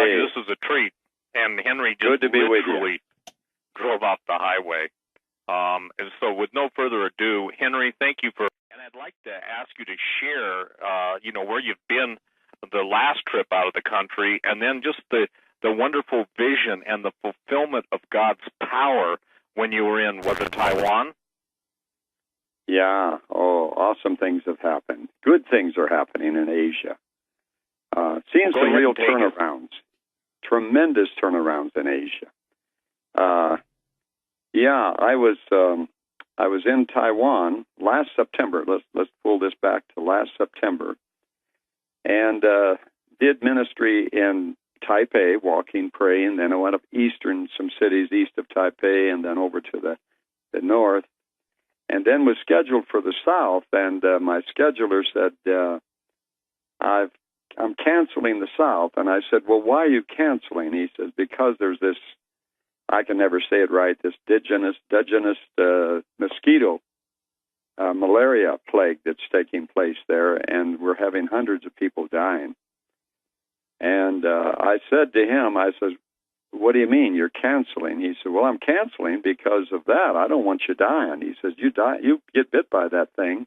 you, this is a treat. And Henry just literally drove off the highway. And so with no further ado, Henry, thank you for, and I'd like to ask you to share, where you've been the last trip out of the country, and then just the wonderful vision and the fulfillment of God's power when you were in, was it Taiwan? Yeah. Oh, awesome things have happened. Good things are happening in Asia. Seeing some real turnarounds. Tremendous turnarounds in Asia. I was in Taiwan last September. Let's pull this back to last September, and did ministry in Taipei, walking, praying. Then I went up some cities east of Taipei, and then over to the north, and then was scheduled for the south. And my scheduler said, I'm canceling the south. And I said, well, why are you canceling? He says, because there's this, I can never say it right, this digenous mosquito malaria plague that's taking place there, and we're having hundreds of people dying. And I said to him, I said, what do you mean you're canceling? He said, well, I'm canceling because of that. I don't want you dying. He says, you get bit by that thing,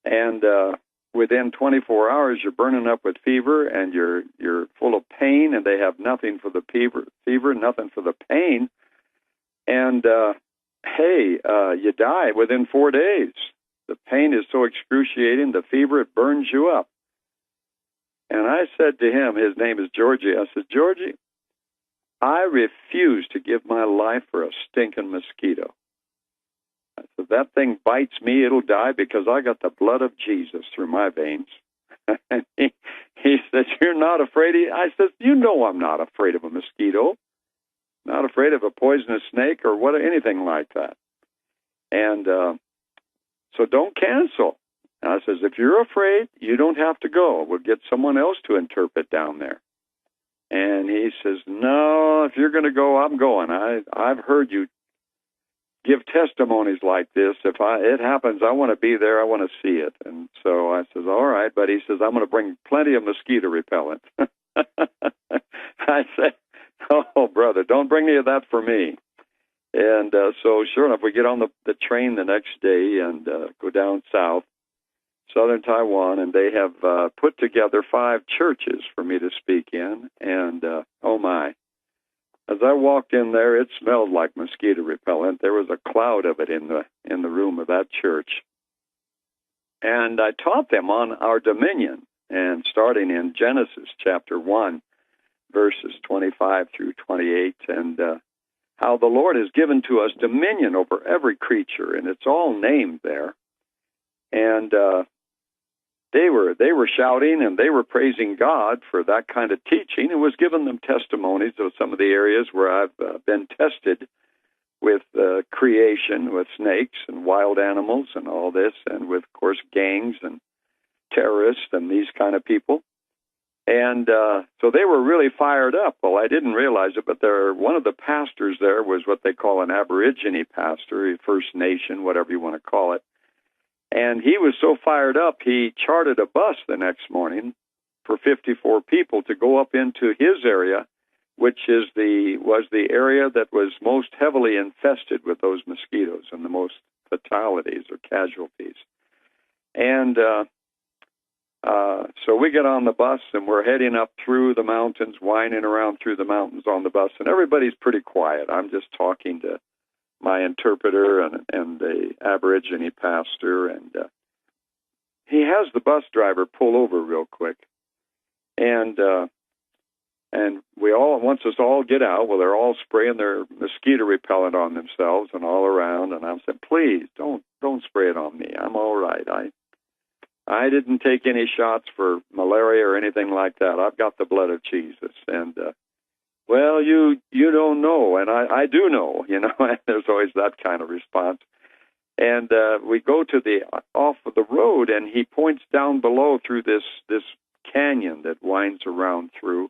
and within 24 hours, you're burning up with fever, and you're full of pain, and they have nothing for the fever, nothing for the pain, and you die within 4 days. The pain is so excruciating, the fever, it burns you up. And I said to him, his name is Georgie, I said, Georgie, I refuse to give my life for a stinking mosquito. I said, that thing bites me, it'll die because I got the blood of Jesus through my veins. And he said, you're not afraid? I said, you know I'm not afraid of a mosquito. Not afraid of a poisonous snake or anything like that. And so don't cancel. And I says, if you're afraid, you don't have to go. We'll get someone else to interpret down there. And he says, no, if you're going to go, I'm going. I've heard you give testimonies like this. If it happens, I want to be there. I want to see it. And so I says, all right. But he says, I'm going to bring plenty of mosquito repellent. I said, oh, brother, don't bring any of that for me. And so sure enough, we get on the train the next day and go down south, southern Taiwan, and they have put together 5 churches for me to speak in. And, oh, my. As I walked in there, it smelled like mosquito repellent. There was a cloud of it in the room of that church. And I taught them on our dominion, and starting in Genesis chapter 1, verses 25 through 28, and how the Lord has given to us dominion over every creature, and it's all named there. And they were shouting and they were praising God for that kind of teaching. It was giving them testimonies of some of the areas where I've been tested with creation, with snakes and wild animals and all this, and with, of course, gangs and terrorists and these kind of people. And so they were really fired up. Well, I didn't realize it, but one of the pastors there was what they call an Aborigine pastor, a First Nation, whatever you want to call it. And he was so fired up, he chartered a bus the next morning for 54 people to go up into his area, which was the area that was most heavily infested with those mosquitoes and the most fatalities or casualties. And so we get on the bus, and we're heading up through the mountains, winding around through the mountains on the bus, and everybody's pretty quiet. I'm just talking to my interpreter and the Aborigine pastor, and he has the bus driver pull over real quick, and we all, once us all get out, well, they're all spraying their mosquito repellent on themselves and all around, and I'm saying, please don't spray it on me. I'm all right. I didn't take any shots for malaria or anything like that. I've got the blood of Jesus, and well, you don't know, and I do know, and there's always that kind of response. And we go to off of the road, and he points down below through this canyon that winds around through,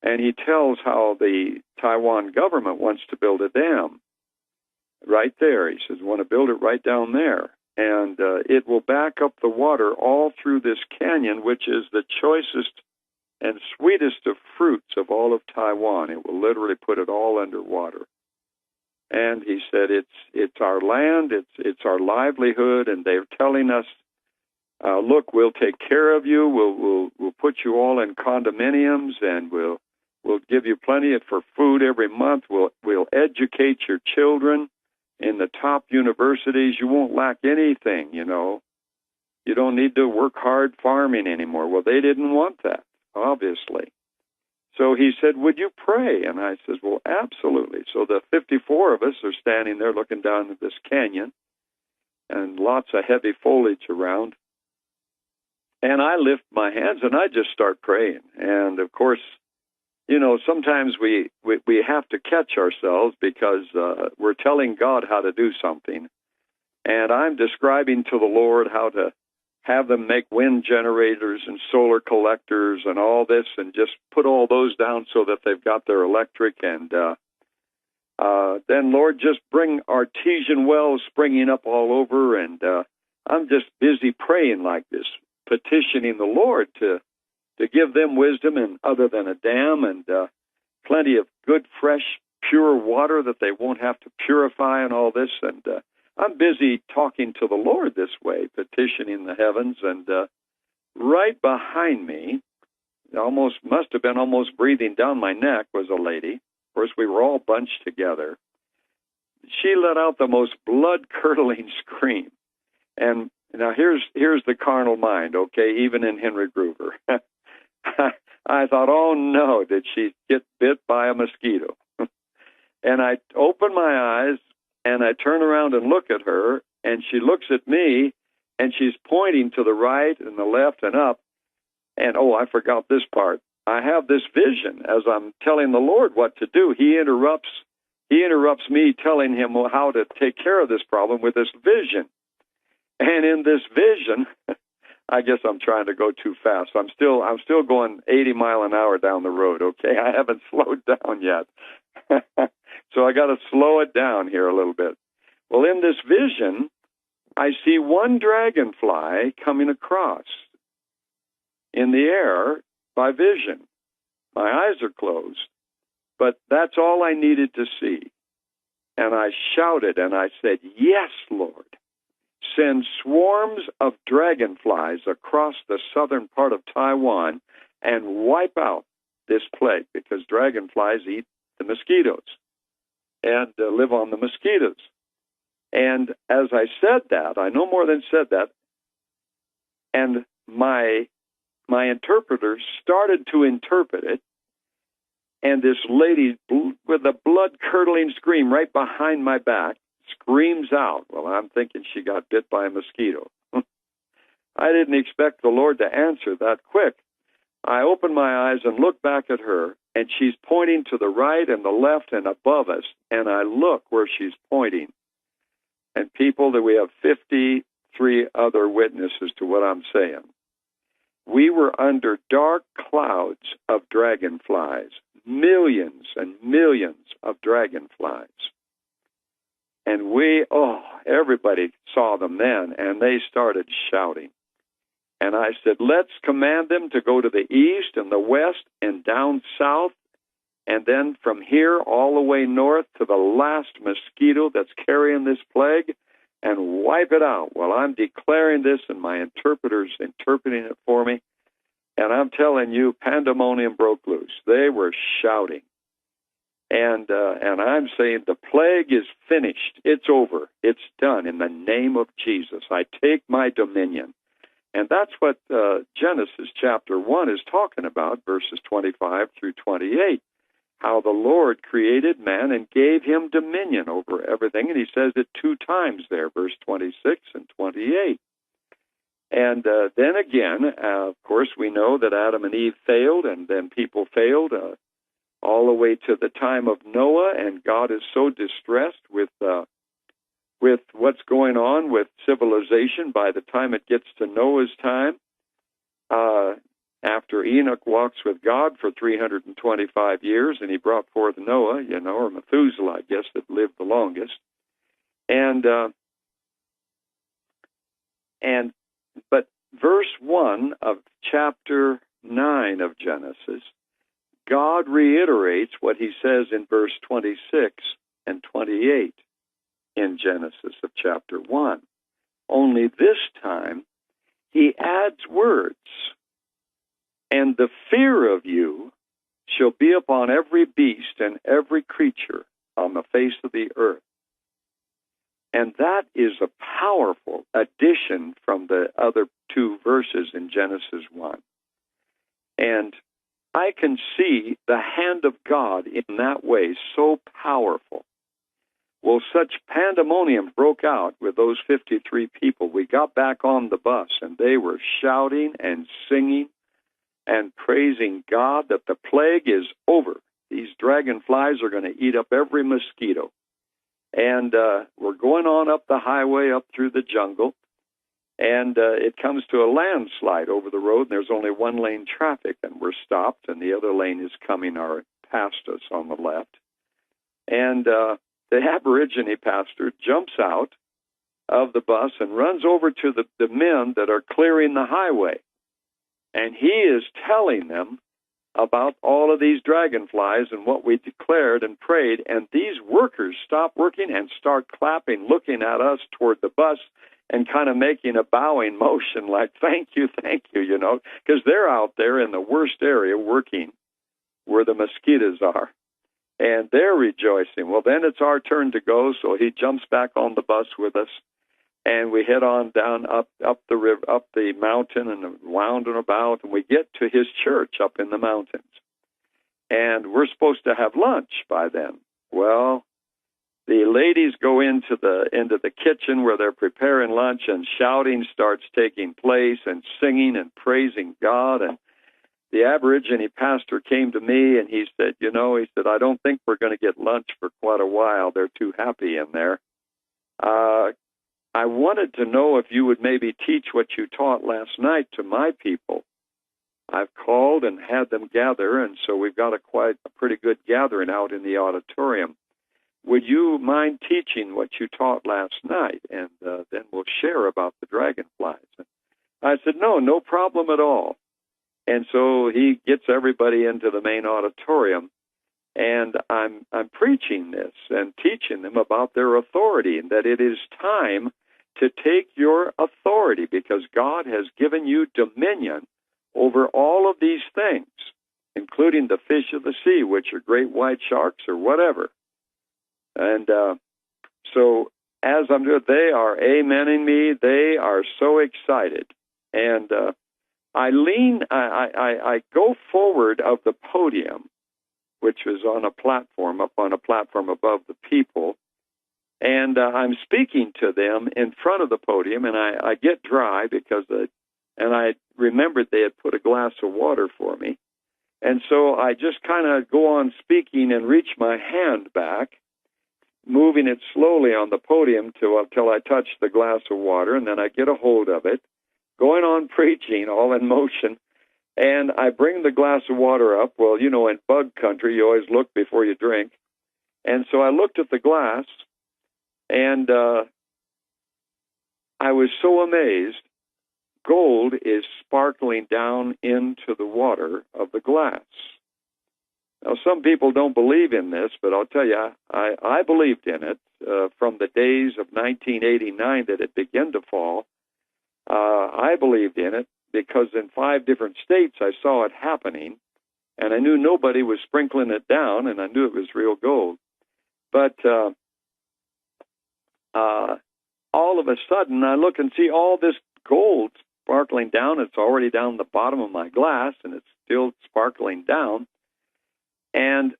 and he tells how the Taiwan government wants to build a dam right there. He says, want to build it right down there, and it will back up the water all through this canyon, which is the choicest and sweetest of fruits of all Taiwan. It will literally put it all underwater. And he said, it's our land, it's our livelihood, and they're telling us, look, we'll take care of you, we'll put you all in condominiums, and we'll give you plenty for food every month. We'll educate your children in the top universities. You won't lack anything, you know. You don't need to work hard farming anymore. Well, they didn't want that, obviously. So he said, would you pray? And I said, well, absolutely. So the 54 of us are standing there looking down at this canyon, and lots of heavy foliage around. And I lift my hands and I just start praying. And of course, you know, sometimes we have to catch ourselves because we're telling God how to do something. And I'm describing to the Lord how to have them make wind generators and solar collectors and all this, and just put all those down so that they've got their electric. And then, Lord, just bring artesian wells springing up all over. And I'm just busy praying like this, petitioning the Lord to give them wisdom, and other than a dam, and plenty of good, fresh, pure water that they won't have to purify and all this. And I'm busy talking to the Lord this way, petitioning the heavens. And right behind me, must have been almost breathing down my neck, was a lady. Of course, we were all bunched together. She let out the most blood-curdling scream. And now here's the carnal mind, okay, even in Henry Gruver. I thought, oh no, did she get bit by a mosquito? And I open my eyes, and I turn around and look at her, and she looks at me, and she's pointing to the right and the left and up. And, oh, I forgot this part. I have this vision as I'm telling the Lord what to do. He interrupts me telling him how to take care of this problem with this vision. And in this vision, I guess I'm trying to go too fast. I'm still going 80 mile an hour down the road, okay? I haven't slowed down yet. So I got to slow it down here a little bit. Well, in this vision, I see one dragonfly coming across in the air by vision. My eyes are closed, but that's all I needed to see. And I shouted and I said, yes, Lord. Send swarms of dragonflies across the southern part of Taiwan and wipe out this plague, because dragonflies eat the mosquitoes and live on the mosquitoes. And as I said that, I no more than said that, and my interpreter started to interpret it, and this lady, with a blood-curdling scream right behind my back, screams out. Well, I'm thinking she got bit by a mosquito. I didn't expect the Lord to answer that quick. I open my eyes and look back at her, and she's pointing to the right and the left and above us, and I look where she's pointing. And people, that we have 53 other witnesses to what I'm saying. We were under dark clouds of dragonflies, millions and millions of dragonflies. And everybody saw them then, and they started shouting. And I said, let's command them to go to the east and the west and down south, and then from here all the way north to the last mosquito that's carrying this plague, and wipe it out. Well, I'm declaring this, and my interpreter's interpreting it for me. And I'm telling you, pandemonium broke loose. They were shouting. And I'm saying the plague is finished. It's over. It's done. In the name of Jesus, I take my dominion. And that's what Genesis chapter 1 is talking about, verses 25 through 28, how the Lord created man and gave him dominion over everything. And he says it 2 times there, verse 26 and 28. And then again, of course, we know that Adam and Eve failed, and then people failed all the way to the time of Noah, and God is so distressed with what's going on with civilization by the time it gets to Noah's time. After Enoch walks with God for 325 years, and he brought forth Noah, or Methuselah, I guess, that lived the longest. But verse 1 of chapter 9 of Genesis God reiterates what he says in verse 26 and 28 in Genesis of chapter 1. Only this time, he adds words. And the fear of you shall be upon every beast and every creature on the face of the earth. And that is a powerful addition from the other two verses in Genesis 1. And I can see the hand of God in that way so powerful. Well, such pandemonium broke out with those 53 people. We got back on the bus, and they were shouting and singing and praising God that the plague is over. These dragonflies are going to eat up every mosquito. And we're going on up the highway, up through the jungle, and it comes to a landslide over the road, and there's only one lane traffic, and we're stopped, and the other lane is coming past us on the left. And the Aborigine pastor jumps out of the bus and runs over to the men that are clearing the highway. And he is telling them about all of these dragonflies and what we declared and prayed. And these workers stop working and start clapping, looking at us toward the bus and kind of making a bowing motion like, thank you, you know, because they're out there in the worst area working where the mosquitoes are. And they're rejoicing. Well, then it's our turn to go, so he jumps back on the bus with us, and we head on down up the river, up the mountain, and wounding about, and we get to his church up in the mountains. And we're supposed to have lunch by then. Well, the ladies go into the kitchen where they're preparing lunch, and shouting starts taking place, and singing and praising God. And the Aborigine pastor came to me, and he said, I don't think we're going to get lunch for quite a while. They're too happy in there. I wanted to know if you would maybe teach what you taught last night to my people. I've called and had them gather, and so we've got a pretty good gathering out in the auditorium. Would you mind teaching what you taught last night, and then we'll share about the dragonflies? And I said, no problem at all. And so he gets everybody into the main auditorium, and I'm preaching this and teaching them about their authority, and that it is time to take your authority because God has given you dominion over all of these things, including the fish of the sea, which are great white sharks or whatever. And so as I'm doing, they are amening me. They are so excited. And I go forward of the podium, which was on a platform, up on a platform above the people, and I'm speaking to them in front of the podium, and I get dry because and I remembered they had put a glass of water for me, and so I just kind of go on speaking and reach my hand back, moving it slowly on the podium till I touch the glass of water, and then I get a hold of it, going on preaching, all in motion, and I bring the glass of water up. Well, in bug country, you always look before you drink. And so I looked at the glass, and I was so amazed. Gold is sparkling down into the water of the glass. Now, some people don't believe in this, but I'll tell you, I believed in it from the days of 1989 that it began to fall. I believed in it because in 5 different states I saw it happening, and I knew nobody was sprinkling it down, and I knew it was real gold. But all of a sudden, I look and see all this gold sparkling down. It's already down the bottom of my glass, and it's still sparkling down. And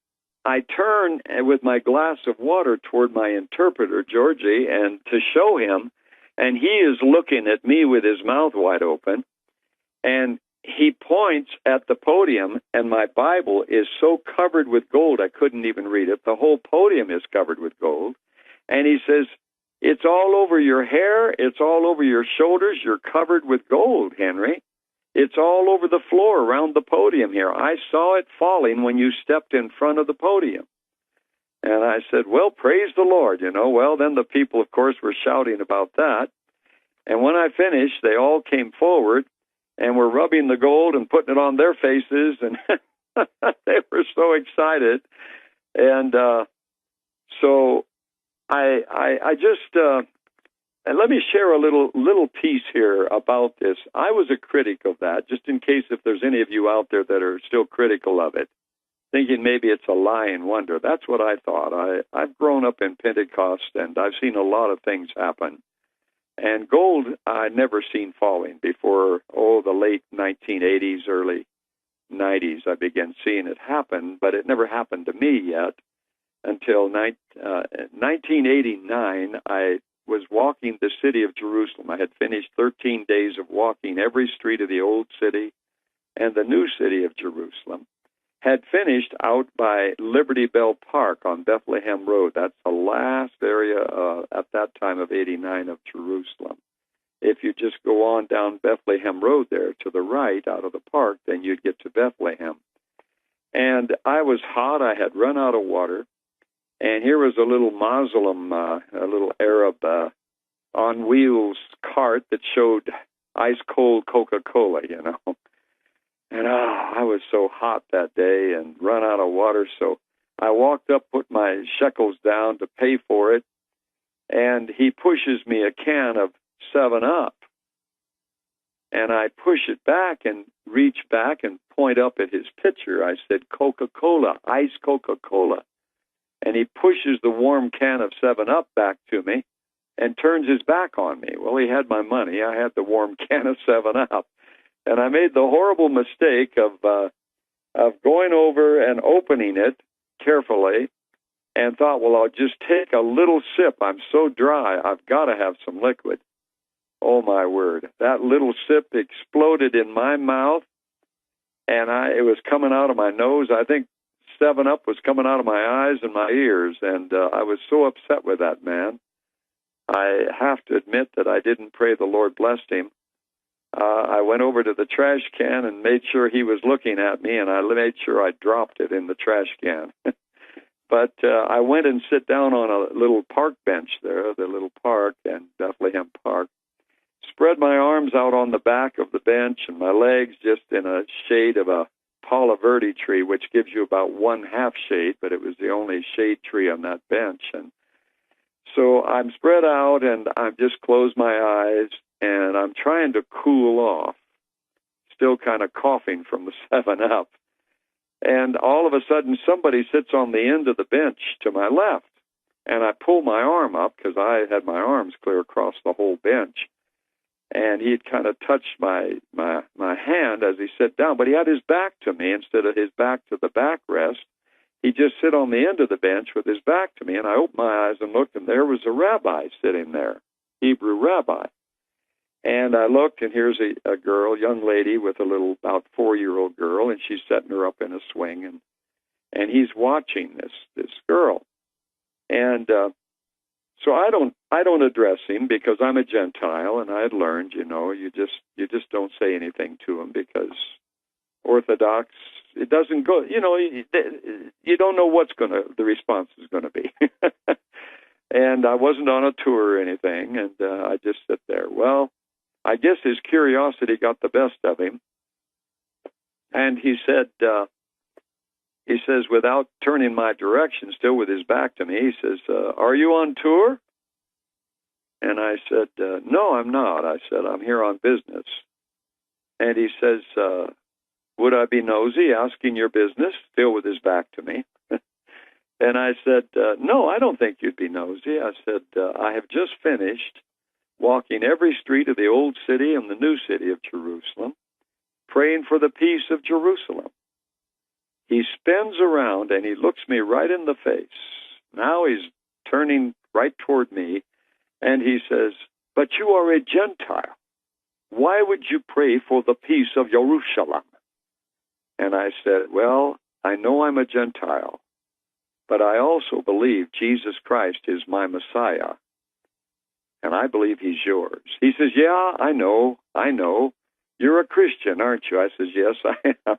I turn with my glass of water toward my interpreter, Georgie, and to show him, and he is looking at me with his mouth wide open, and he points at the podium, and my Bible is so covered with gold I couldn't even read it. The whole podium is covered with gold. And he says, it's all over your hair, it's all over your shoulders, you're covered with gold, Henry. It's all over the floor around the podium here. I saw it falling when you stepped in front of the podium. And I said, well, praise the Lord, Well, then the people, of course, were shouting about that. And when I finished, they all came forward and were rubbing the gold and putting it on their faces. And They were so excited. And so I just, and let me share a little piece here about this. I was a critic of that, just in case if there's any of you out there that are still critical of it, thinking maybe it's a lying wonder. That's what I thought. I've grown up in Pentecost, and I've seen a lot of things happen. And gold I'd never seen falling before, the late 1980s, early 90s. I began seeing it happen, but it never happened to me yet until 1989. I was walking the city of Jerusalem. I had finished 13 days of walking every street of the old city and the new city of Jerusalem. Had finished out by Liberty Bell Park on Bethlehem Road. That's the last area at that time of 89 of Jerusalem. If you just go on down Bethlehem Road there to the right out of the park, then you'd get to Bethlehem. And I was hot. I had run out of water. And here was a little Muslim, a little Arab on wheels cart that showed ice-cold Coca-Cola, And I was so hot that day and run out of water, so I walked up, put my shekels down to pay for it, and he pushes me a can of 7-Up. And I push it back and reach back and point up at his pitcher. I said, Coca-Cola, ice Coca-Cola. And he pushes the warm can of 7-Up back to me and turns his back on me. Well, he had my money. I had the warm can of 7-Up. And I made the horrible mistake of going over and opening it carefully and thought, well, I'll just take a little sip. I'm so dry. I've got to have some liquid. Oh, my word. That little sip exploded in my mouth, and it was coming out of my nose. I think 7-Up was coming out of my eyes and my ears, and I was so upset with that man. I have to admit that I didn't pray the Lord blessed him. I went over to the trash can and made sure he was looking at me, and I made sure I dropped it in the trash can. But I went and sit down on a little park bench there, the little park in Bethlehem Park, spread my arms out on the back of the bench and my legs just in a shade of a Paula Verde tree, which gives you about 1/2 shade, but it was the only shade tree on that bench. And so I'm spread out, and I've just closed my eyes, and I'm trying to cool off, still kind of coughing from the 7-Up. And all of a sudden, somebody sits on the end of the bench to my left, and I pull my arm up because I had my arms clear across the whole bench. And he'd kind of touched my hand as he sat down, but he had his back to me instead of his back to the backrest. He'd just sit on the end of the bench with his back to me, and I opened my eyes and looked, and there was a rabbi sitting there, Hebrew rabbi. And I looked, and here's a girl, young lady with a little, about 4-year-old girl, and she's setting her up in a swing, and he's watching this girl. And so I don't address him because I'm a Gentile, and I had learned, you just don't say anything to him because Orthodox, it doesn't go, you don't know the response is going to be. And I wasn't on a tour or anything, and I just sit there. Well, I guess his curiosity got the best of him. And he says, without turning my direction, still with his back to me, he says, are you on tour? And I said, no, I'm not. I said, I'm here on business. And he says, would I be nosy asking your business, still with his back to me? And I said, no, I don't think you'd be nosy. I said, I have just finished walking every street of the old city and the new city of Jerusalem, praying for the peace of Jerusalem. He spins around and he looks me right in the face. Now he's turning right toward me, and he says, but you are a Gentile. Why would you pray for the peace of Jerusalem? And I said, well, I know I'm a Gentile, but I also believe Jesus Christ is my Messiah, and I believe he's yours. He says, yeah, I know. You're a Christian, aren't you? I says, yes, I am.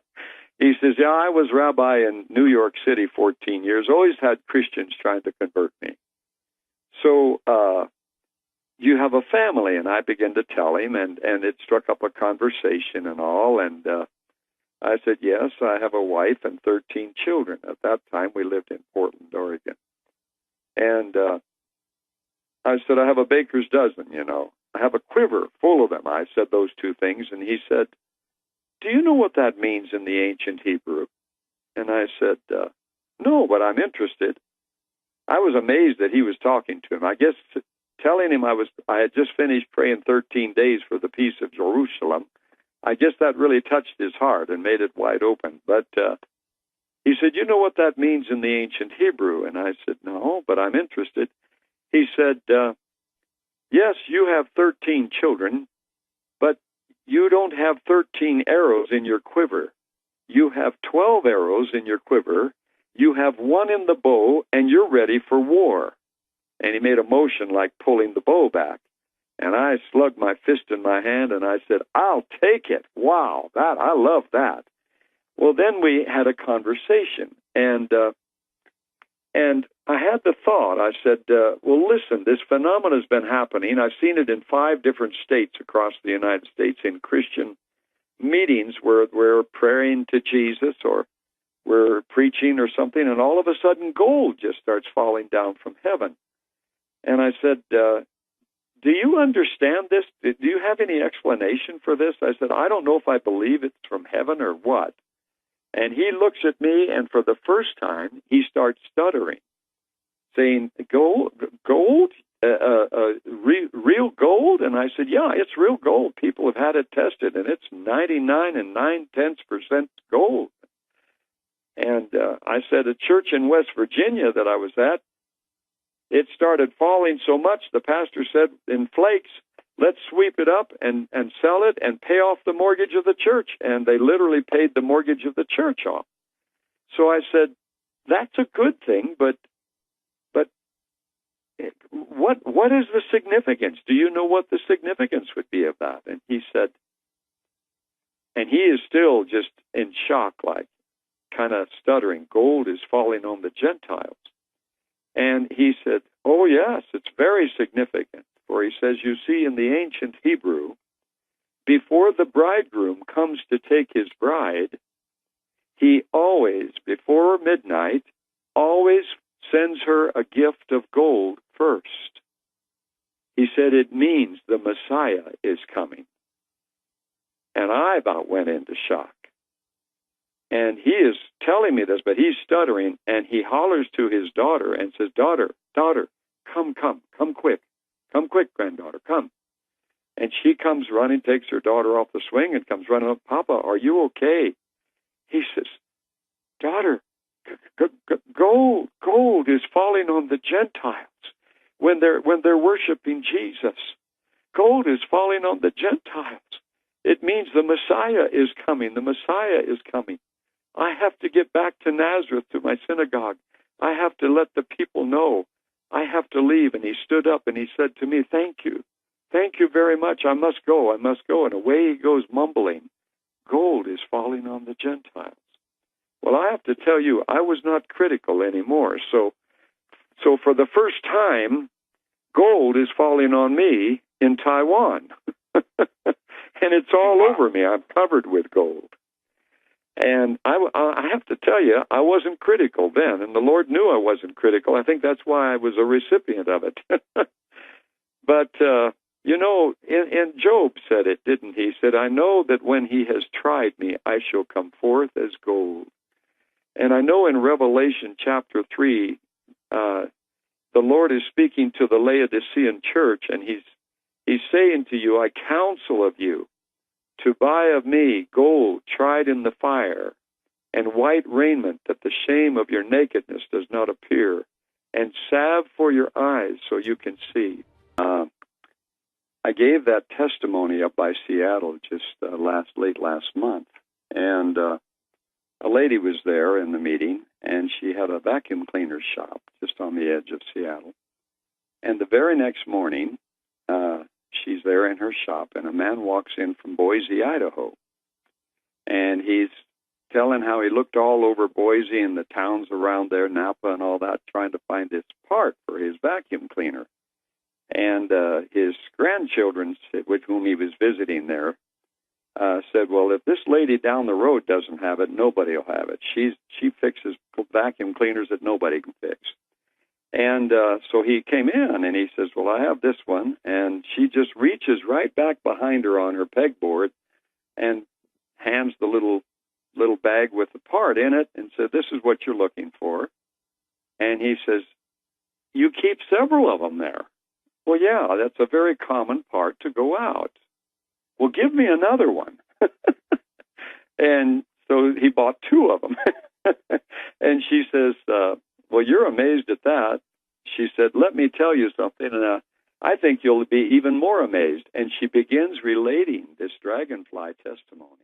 He says, yeah, I was rabbi in New York City 14 years, always had Christians trying to convert me. So you have a family, and I began to tell him, and it struck up a conversation and all, and I said, yes, I have a wife and 13 children. At that time, we lived in Portland, Oregon. And I said, I have a baker's dozen, you know. I have a quiver full of them. I said those two things, and he said, do you know what that means in the ancient Hebrew? And I said, no, but I'm interested. I was amazed that he was talking to him. I guess telling him I had just finished praying 13 days for the peace of Jerusalem, I guess that really touched his heart and made it wide open. But he said, you know what that means in the ancient Hebrew? And I said, no, but I'm interested. He said, yes, you have 13 children, but you don't have 13 arrows in your quiver. You have 12 arrows in your quiver. You have one in the bow, and you're ready for war. And he made a motion like pulling the bow back. And I slugged my fist in my hand, and I said, I'll take it. Wow, I love that. Well, then we had a conversation, and I had the thought, I said, well, listen, this phenomenon has been happening. I've seen it in 5 different states across the United States in Christian meetings where we're praying to Jesus or we're preaching or something, and all of a sudden gold just starts falling down from heaven. And I said, do you understand this? Do you have any explanation for this? I said, I don't know if I believe it's from heaven or what. And he looks at me, and for the first time, he starts stuttering, saying, gold? Real gold? And I said, yeah, it's real gold. People have had it tested, and it's 99 9/10% gold. And I said, a church in West Virginia that I was at, it started falling so much, the pastor said, in flakes, let's sweep it up and sell it and pay off the mortgage of the church. And they literally paid the mortgage of the church off. So I said, that's a good thing, but what is the significance? Do you know what the significance would be of that? And he said, and he is still just in shock, like kind of stuttering, gold is falling on the Gentiles. And he said, oh, yes, it's very significant. For he says, you see, in the ancient Hebrew, before the bridegroom comes to take his bride, he always, before midnight, always sends her a gift of gold first. He said, it means the Messiah is coming. And I about went into shock. And he is telling me this, but he's stuttering, and he hollers to his daughter and says, daughter, come quick. Come quick, granddaughter, come. And she comes running, takes her daughter off the swing, and comes running up, Papa, are you okay? He says, daughter, gold is falling on the Gentiles when they're worshiping Jesus. Gold is falling on the Gentiles. It means the Messiah is coming. The Messiah is coming. I have to get back to Nazareth, to my synagogue. I have to let the people know. I have to leave. And he stood up and he said to me, thank you. Thank you very much. I must go. And away he goes mumbling. Gold is falling on the Gentiles. Well, I have to tell you, I was not critical anymore. So for the first time, gold is falling on me in Taiwan. And it's all over me. I'm covered with gold. And I have to tell you, I wasn't critical then, and the Lord knew I wasn't critical. I think that's why I was a recipient of it. But, and Job said it, didn't he? He said, I know that when he has tried me, I shall come forth as gold. And I know in Revelation chapter 3, the Lord is speaking to the Laodicean church, and he's saying to you, I counsel of you to buy of me gold tried in the fire, and white raiment, that the shame of your nakedness does not appear, and salve for your eyes so you can see. I gave that testimony up by Seattle just late last month, and a lady was there in the meeting, and she had a vacuum cleaner shop just on the edge of Seattle. And the very next morning, she's there in her shop, and a man walks in from Boise, Idaho. And he's telling how he looked all over Boise and the towns around there, Napa and all that, trying to find this part for his vacuum cleaner. And his grandchildren, with whom he was visiting there, said, well, if this lady down the road doesn't have it, nobody will have it. She fixes vacuum cleaners that nobody can fix. And so he came in, and he says, well, I have this one. And she just reaches right back behind her on her pegboard and hands the little bag with the part in it and said, this is what you're looking for. And he says, you keep several of them there. Well, yeah, that's a very common part to go out. Well, give me another one. And so he bought two of them. And she says, well, you're amazed at that. She said, let me tell you something, and I think you'll be even more amazed. And she begins relating this dragonfly testimony.